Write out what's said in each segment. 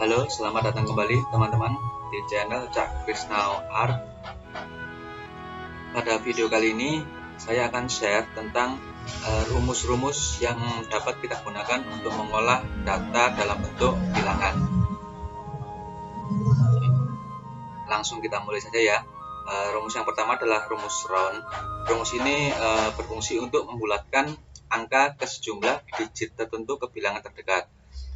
Halo, selamat datang kembali teman-teman di channel Cak Krisnao Art. Pada video kali ini saya akan share tentang rumus-rumus yang dapat kita gunakan untuk mengolah data dalam bentuk bilangan. Langsung kita mulai saja ya. Rumus yang pertama adalah rumus round. Rumus ini berfungsi untuk membulatkan angka ke sejumlah digit tertentu ke bilangan terdekat.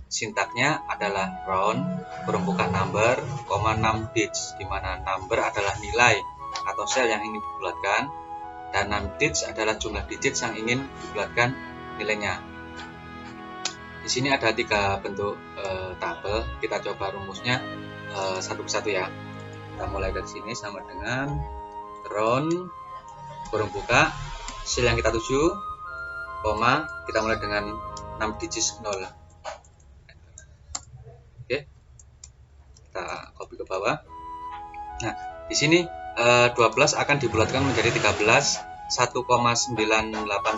Sintaknya adalah round kurung buka number, 6 digits, di mana number adalah nilai atau sel yang ingin dibulatkan dan 6 digits adalah jumlah digit yang ingin dibulatkan nilainya. Di sini ada 3 bentuk tabel. Kita coba rumusnya satu persatu ya. Kita mulai dari sini sama dengan round kurung buka sel yang kita tuju, koma, kita mulai dengan 6 digit 0. Oke, kita copy ke bawah. Nah, di sini 12 akan dibulatkan menjadi 13, 1,98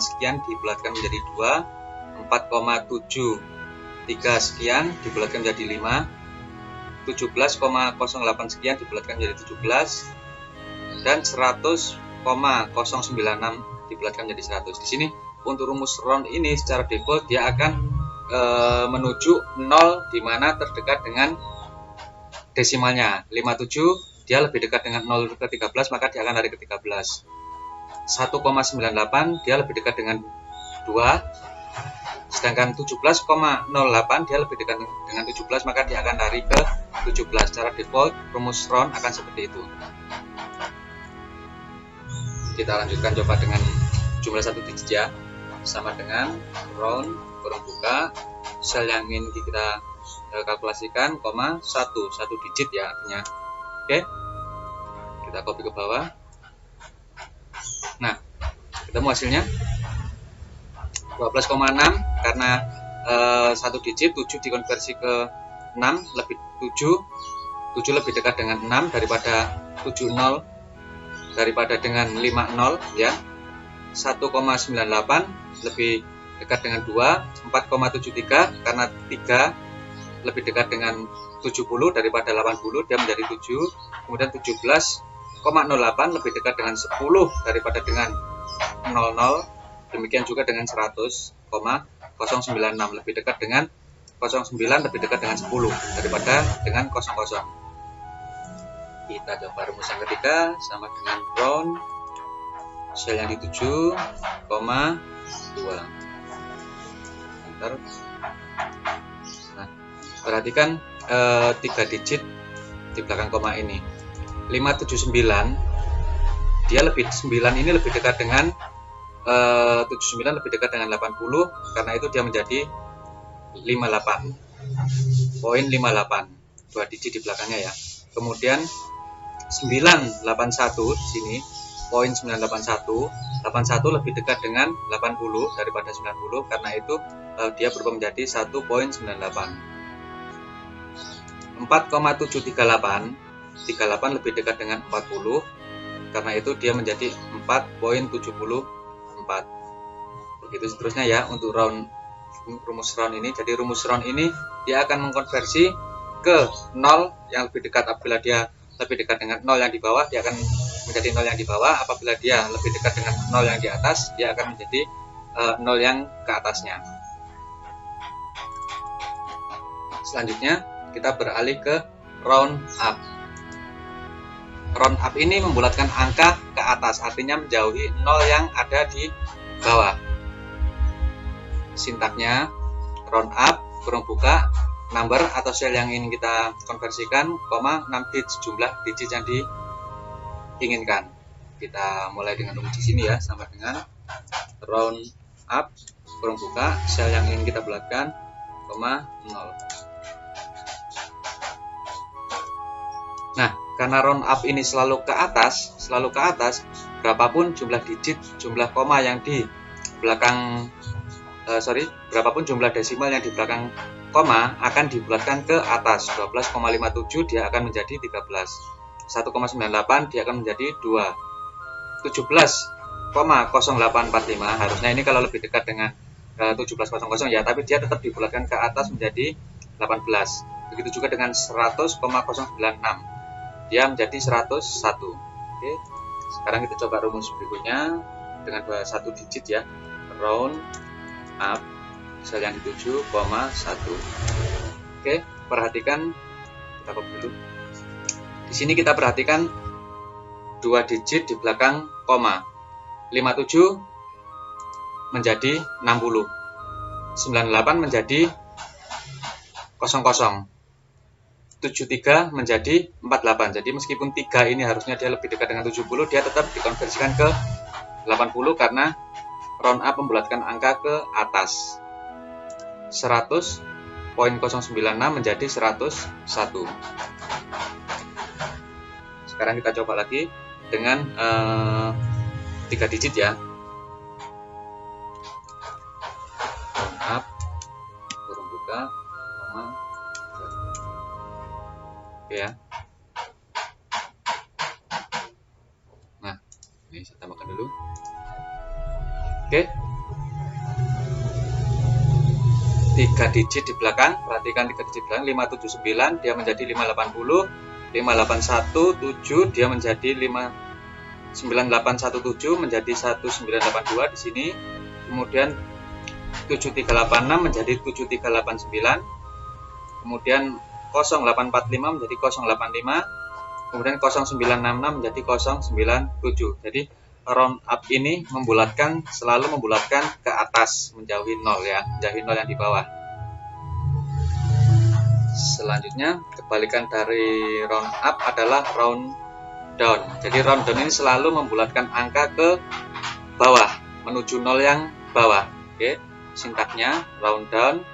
sekian dibulatkan menjadi 2, 4,73 sekian dibulatkan menjadi 5, 17,08 sekian dibulatkan menjadi 17, dan 100,096 dibulatkan menjadi 100. Di sini untuk rumus round ini secara default dia akan menuju 0 di mana terdekat dengan desimalnya. 57 dia lebih dekat dengan 0 ke 13, maka dia akan lari ke 13. 1,98 dia lebih dekat dengan 2. Sedangkan 17,08 dia lebih dekat dengan 17, maka dia akan lari ke 17. Secara default rumus round akan seperti itu. Kita lanjutkan coba dengan jumlah 1 digit ya. Sama dengan round kurung buka sel yang ingin kita kalkulasikan, koma, 1 digit ya artinya. Oke, kita copy ke bawah. Nah, ketemu hasilnya 12,6 karena 1 digit, 7 dikonversi ke 6 lebih 7 lebih dekat dengan 6 daripada 70 daripada dengan 50 ya. 1,98 lebih dekat dengan 2, 4,73 karena 3 lebih dekat dengan 70 daripada 80, dia menjadi 7. Kemudian 17,08 lebih dekat dengan 10 daripada dengan 00. Demikian juga dengan 100,096 lebih dekat dengan 09, lebih dekat dengan 10 daripada dengan 00. Kita coba rumus yang ketiga sama dengan round sel yang dituju, koma, 2. Nah, perhatikan 3 digit di belakang koma ini. 579 dia lebih 9 ini lebih dekat dengan 79 lebih dekat dengan 80, karena itu dia menjadi 58. Poin 58, 2 digit di belakangnya ya. Kemudian 981 di sini, poin 981, 81 lebih dekat dengan 80 daripada 90, karena itu dia berubah menjadi 1,98. 4,738, 38 lebih dekat dengan 40, karena itu dia menjadi 4,74. Begitu seterusnya ya untuk rumus round ini. Jadi rumus round ini dia akan mengkonversi ke 0 yang lebih dekat. Apabila dia lebih dekat dengan 0 yang di bawah, dia akan menjadi 0 yang di bawah. Apabila dia lebih dekat dengan 0 yang di atas, dia akan menjadi 0 yang ke atasnya. Selanjutnya kita beralih ke round up. Round up ini membulatkan angka ke atas, artinya menjauhi 0 yang ada di bawah. Sintaknya round up kurung buka number atau sel yang ingin kita konversikan, koma, 6 digit jumlah digit yang diinginkan. Kita mulai dengan rumus di sini ya, sama dengan round up kurung buka sel yang ingin kita bulatkan, koma, 0. Nah, karena round up ini selalu ke atas, berapapun jumlah digit, jumlah koma yang di belakang berapapun jumlah desimal yang di belakang koma akan dibulatkan ke atas. 12,57 dia akan menjadi 13. 1,98 dia akan menjadi 2. 17,0845 harusnya ini kalau lebih dekat dengan 1700 ya, tapi dia tetap dibulatkan ke atas menjadi 18. Begitu juga dengan 100,096, dia menjadi 101. Oke, sekarang kita coba rumus berikutnya dengan satu digit ya, round up sel yang dituju, 1. Oke, perhatikan, kita copy dulu. Di sini kita perhatikan 2 digit di belakang koma. 57 menjadi 60, 98 menjadi 00, 73 menjadi 48. Jadi meskipun 3 ini harusnya dia lebih dekat dengan 70, dia tetap dikonversikan ke 80 karena round up membulatkan angka ke atas. 100,096 menjadi 101. Sekarang kita coba lagi dengan 3 digit ya. Round up, kurung buka, koma, ya. Nah, ini saya tambahkan dulu. Oke. 3 digit di belakang, perhatikan 3 digit di belakang, 579 dia menjadi 580, 581 7 dia menjadi 9817 menjadi 1982 di sini. Kemudian 7386 menjadi 7389. Kemudian 0845 menjadi 085, kemudian 0966 menjadi 097. Jadi round up ini selalu membulatkan ke atas, menjauhi 0 ya, menjauhi 0 yang di bawah. Selanjutnya kebalikan dari round up adalah round down. Jadi round down ini selalu membulatkan angka ke bawah, menuju 0 yang bawah. Oke, sintaknya round down,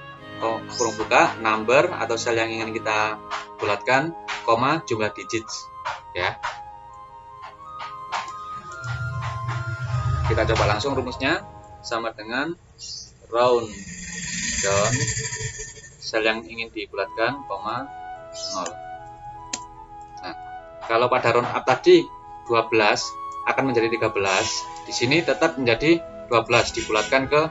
kurung buka, number atau sel yang ingin kita bulatkan, koma, jumlah digit ya. Kita coba langsung rumusnya, sama dengan round down, sel yang ingin dibulatkan, koma, 0. Nah, kalau pada round up tadi 12 akan menjadi 13, di sini tetap menjadi 12 dibulatkan ke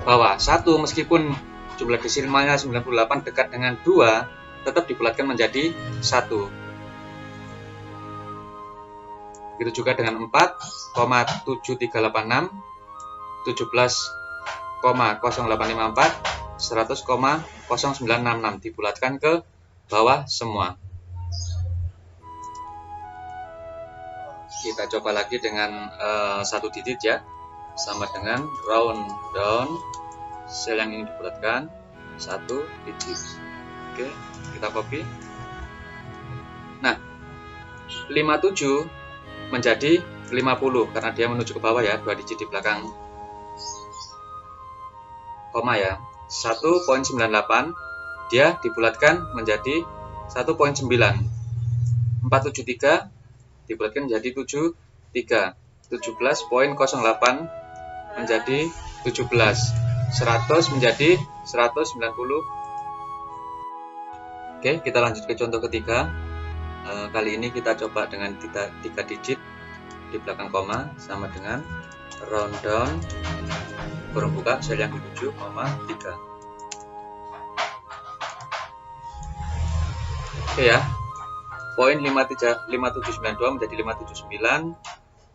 bawah. 1 meskipun jumlah desimalnya 98 dekat dengan 2, tetap dibulatkan menjadi 1. Begitu juga dengan 4,7386, 17,0854, 100,0966 dibulatkan ke bawah semua. Kita coba lagi dengan 1 digit ya, sama dengan round down, sel yang ingin dibulatkan 1 digit. Oke, kita copy. Nah, 57 menjadi 50 karena dia menuju ke bawah ya, 2 digit di belakang koma ya. 1,98 dia dibulatkan menjadi 1,9. 473 dibulatkan menjadi 73. 17,08 menjadi 17. 100 menjadi 190. Oke, kita lanjut ke contoh ketiga. Kali ini kita coba dengan 3 digit di belakang koma, sama dengan round down, kurung buka, sel yang dituju, koma, 3. Oke ya, poin 5792 menjadi 579,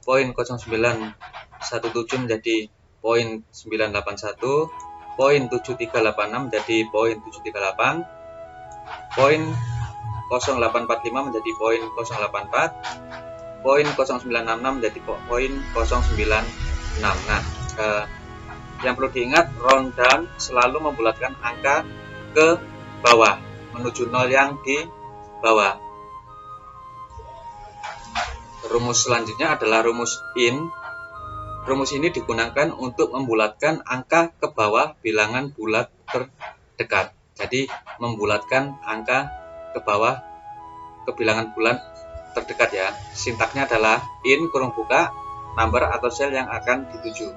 poin 0917 menjadi poin 981, poin 7386 menjadi poin 738, poin 0845 menjadi poin 084, poin 0966 menjadi poin 096. Nah, yang perlu diingat, round down selalu membulatkan angka ke bawah, menuju 0 yang di bawah. Rumus selanjutnya adalah rumus in. Rumus ini digunakan untuk membulatkan angka ke bawah bilangan bulat terdekat. Jadi membulatkan angka ke bawah ke bilangan bulat terdekat ya. Sintaknya adalah in, kurung buka, number atau sel yang akan dituju.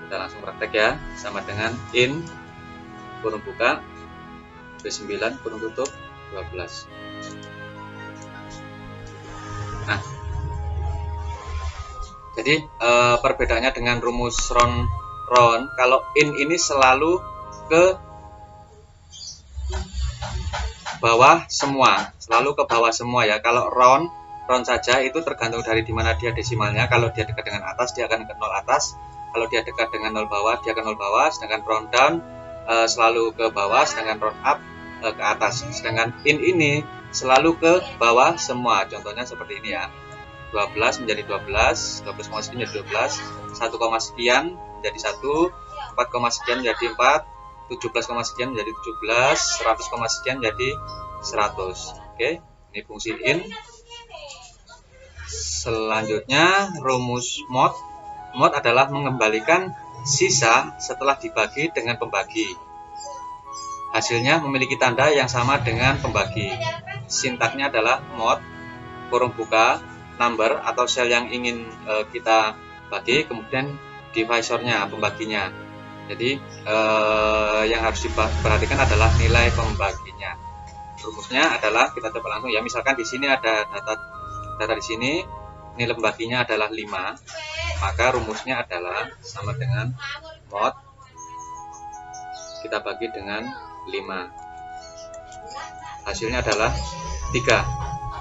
Kita langsung praktek ya, sama dengan in, kurung buka, B9, kurung tutup, 12. Nah, jadi perbedaannya dengan rumus round, kalau in ini selalu ke bawah semua, selalu ke bawah semua ya. Kalau round saja itu tergantung dari dimana dia desimalnya. Kalau dia dekat dengan atas, dia akan ke 0 atas. Kalau dia dekat dengan 0 bawah, dia ke 0 bawah. Sedangkan round down selalu ke bawah, sedangkan round up ke atas. Sedangkan in ini selalu ke bawah semua. Contohnya seperti ini ya. 12 menjadi 12, 12 koma sekian menjadi 12, 1 koma sekian menjadi 1, 4 koma sekian menjadi 4, 17 koma sekian menjadi 17, 100 koma sekian menjadi 100. Oke, ini fungsi in. Selanjutnya rumus mod. Mod adalah mengembalikan sisa setelah dibagi dengan pembagi. Hasilnya memiliki tanda yang sama dengan pembagi. Sintaknya adalah mod, kurung buka, number atau sel yang ingin kita bagi, kemudian divisornya, pembaginya. Jadi yang harus diperhatikan adalah nilai pembaginya. Rumusnya adalah, kita coba langsung ya. Misalkan di sini ada data di sini, nilai pembaginya adalah 5, maka rumusnya adalah sama dengan mod kita bagi dengan 5. Hasilnya adalah 3.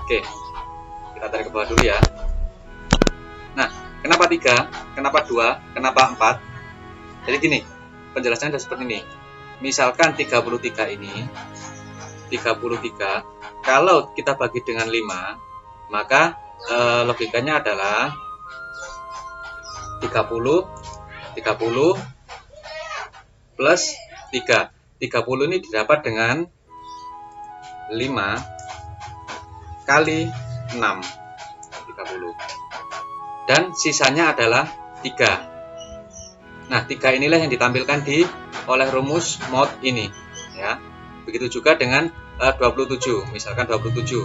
Oke, kita tarik ke bawah dulu ya. Nah, kenapa 3? Kenapa 2? Kenapa 4? Jadi gini, penjelasannya sudah seperti ini. Misalkan 33 ini, 33, kalau kita bagi dengan 5, maka logikanya adalah 30 plus 3. 30 ini didapat dengan 5 kali 6, 30. Dan sisanya adalah 3. Nah, 3 inilah yang ditampilkan oleh rumus mod ini ya. Begitu juga dengan 27. Misalkan 27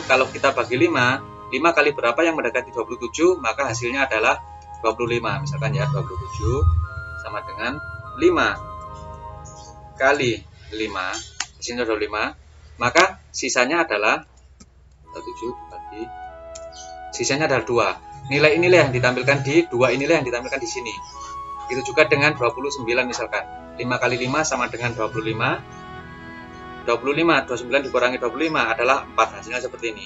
kalau kita bagi 5 kali berapa yang mendekati 27, maka hasilnya adalah 25. Misalkan ya, 27 sama dengan 5 kali 5, hasilnya 25, maka sisanya adalah 7 dibagi, sisanya adalah 2. Nilai inilah yang ditampilkan di 2, inilah yang ditampilkan di sini. Begitu juga dengan 29 misalkan. 5 kali 5 sama dengan 25. 29 dikurangi 25 adalah 4, hasilnya seperti ini.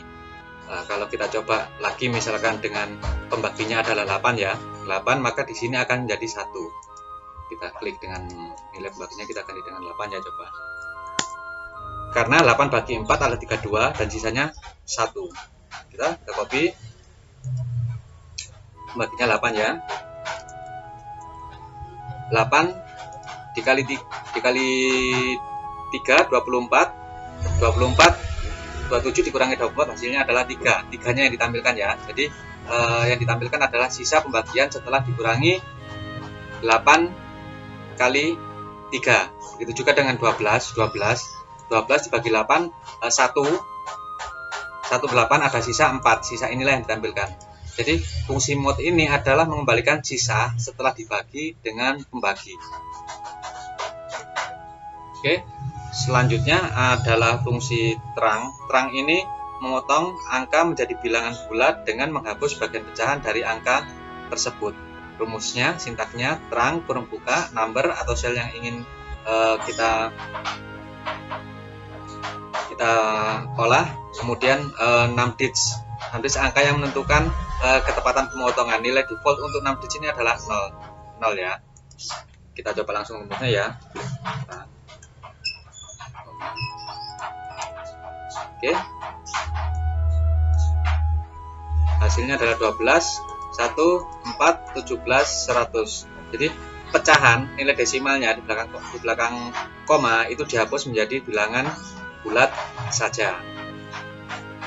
Nah, kalau kita coba lagi misalkan dengan pembaginya adalah 8 ya. 8, maka di sini akan menjadi 1. Kita klik dengan nilai pembaginya, kita ganti dengan 8 ya, coba. Karena 8 bagi 4 adalah 32 dan sisanya 1. Kita copy. Pembaginya 8 ya. 8 dikali 3, 24, 27 dikurangi 24, hasilnya adalah 3. 3-nya yang ditampilkan ya. Jadi yang ditampilkan adalah sisa pembagian setelah dikurangi 8 kali 3. Begitu juga dengan 12 dibagi 8, 1/8 ada sisa 4. Sisa inilah yang ditampilkan. Jadi fungsi mod ini adalah mengembalikan sisa setelah dibagi dengan pembagi. Oke, selanjutnya adalah fungsi terang. Terang ini memotong angka menjadi bilangan bulat dengan menghapus bagian pecahan dari angka tersebut. Rumusnya, sintaknya, terang, kurung buka, number atau sel yang ingin kita olah, kemudian 6 digits. 6 digits angka yang menentukan ketepatan pemotongan. Nilai default untuk 6 digits ini adalah 0 ya. Kita coba langsung rumusnya ya. Nah. Oke. Hasilnya adalah 12, 1, 4, 17, 100. Jadi pecahan nilai desimalnya di belakang koma itu dihapus menjadi bilangan bulat saja.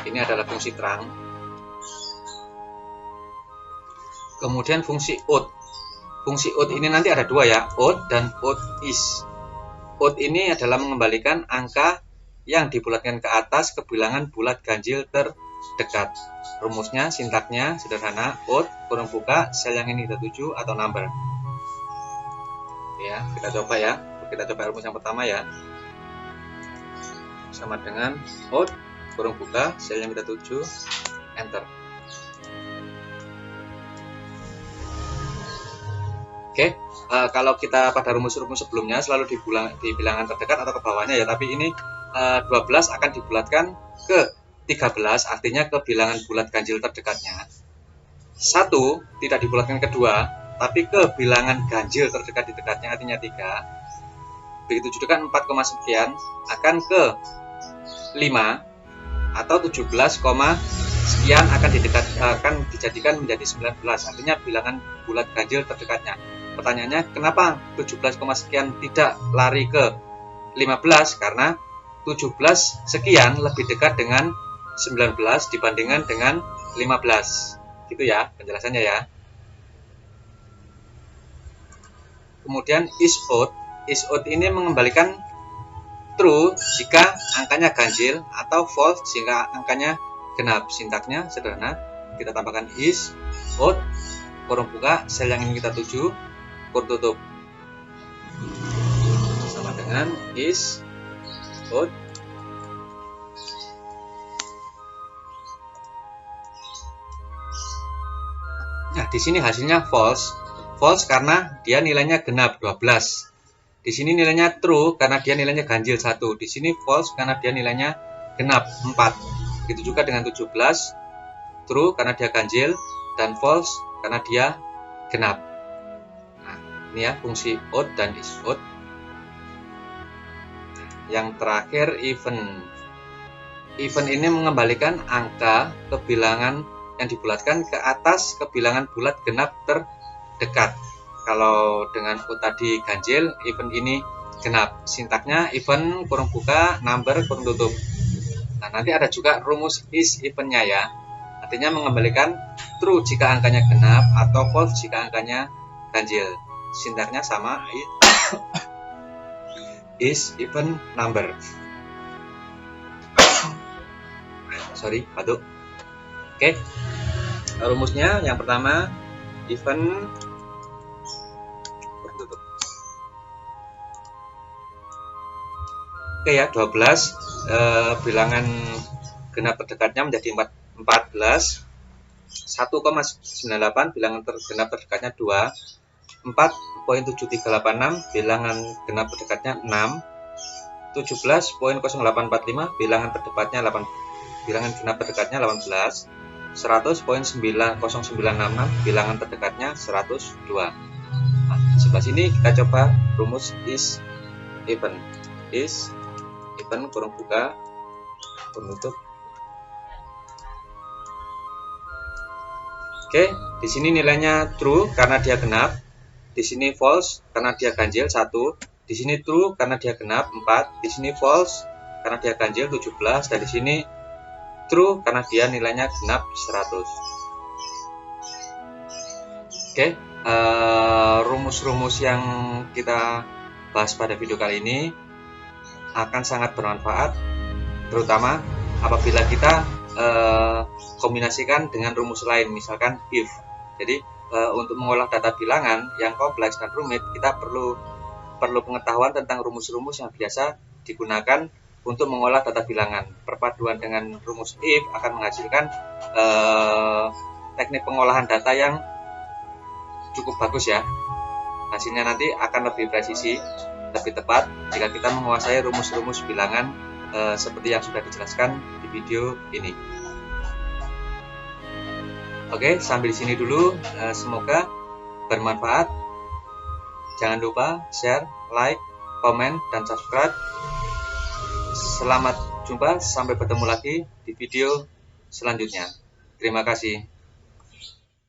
Ini adalah fungsi terang. Kemudian fungsi odd. Fungsi odd ini nanti ada 2 ya, odd dan odd is. Odd ini adalah mengembalikan angka yang dibulatkan ke atas ke bilangan bulat ganjil terdekat. Rumusnya, sintaknya sederhana, odd, kurung buka, sel yang ini kita tuju atau number. Ya, kita coba ya. Kita coba rumus yang pertama ya. Sama dengan odd, kurung buka, sel yang kita tuju, enter. Oke, kalau kita pada rumus-rumus sebelumnya selalu di bilangan terdekat atau ke bawahnya ya, tapi ini 12 akan dibulatkan ke 13, artinya ke bilangan bulat ganjil terdekatnya. 1 tidak dibulatkan ke 2, tapi ke bilangan ganjil terdekat di dekatnya, artinya 3. Begitu juga 4, sekian akan ke 5 atau 17, sekian akan dijadikan menjadi 19, artinya bilangan bulat ganjil terdekatnya. Pertanyaannya, kenapa 17, sekian tidak lari ke 15? Karena 17 sekian lebih dekat dengan 19 dibandingkan dengan 15. Gitu ya penjelasannya ya. Kemudian is odd. Is odd ini mengembalikan true jika angkanya ganjil atau false jika angkanya genap. Sintaknya sederhana. Kita tambahkan is odd, kurung buka, sel yang ingin kita tuju, kurung tutup. Sama dengan is odd. Nah, di sini hasilnya false. False karena dia nilainya genap 12. Di sini nilainya true karena dia nilainya ganjil 1. Di sini false karena dia nilainya genap 4. Begitu juga dengan 17. True karena dia ganjil dan false karena dia genap. Nah, ini ya fungsi odd dan is odd. Yang terakhir even. Even ini mengembalikan angka ke bilangan yang dibulatkan ke atas ke bilangan bulat genap terdekat. Kalau dengan odd tadi ganjil, even ini genap. Sintaknya even kurung buka, number kurung tutup. Nah, nanti ada juga rumus is evennya ya. Artinya mengembalikan true jika angkanya genap atau false jika angkanya ganjil. Sintaknya sama, is even number. Sorry, batuk. Oke, rumusnya yang pertama even tutup. Oke ya, 12 bilangan genap terdekatnya menjadi 14. 1,98 bilangan genap terdekatnya 2. 4.7386 bilangan genap terdekatnya 6. 17.0845 bilangan terdekatnya 8. Bilangan genap terdekatnya 18. 100.9096 bilangan terdekatnya 102. Nah, di sebelah sini kita coba rumus is even. Is even kurung buka, kurung tutup. Oke, di sini nilainya true karena dia genap. Di sini false karena dia ganjil 1. Di sini true karena dia genap 4. Di sini false karena dia ganjil 17. Dan di sini true karena dia nilainya genap 100. Oke, rumus-rumus yang kita bahas pada video kali ini akan sangat bermanfaat, terutama apabila kita kombinasikan dengan rumus lain, misalkan if. Jadi untuk mengolah data bilangan yang kompleks dan rumit, kita perlu pengetahuan tentang rumus-rumus yang biasa digunakan untuk mengolah data bilangan. Perpaduan dengan rumus if akan menghasilkan teknik pengolahan data yang cukup bagus ya. Hasilnya nanti akan lebih presisi, lebih tepat jika kita menguasai rumus-rumus bilangan seperti yang sudah dijelaskan di video ini. Oke, sampai di sini dulu. Semoga bermanfaat. Jangan lupa share, like, komen, dan subscribe. Selamat jumpa, sampai bertemu lagi di video selanjutnya. Terima kasih.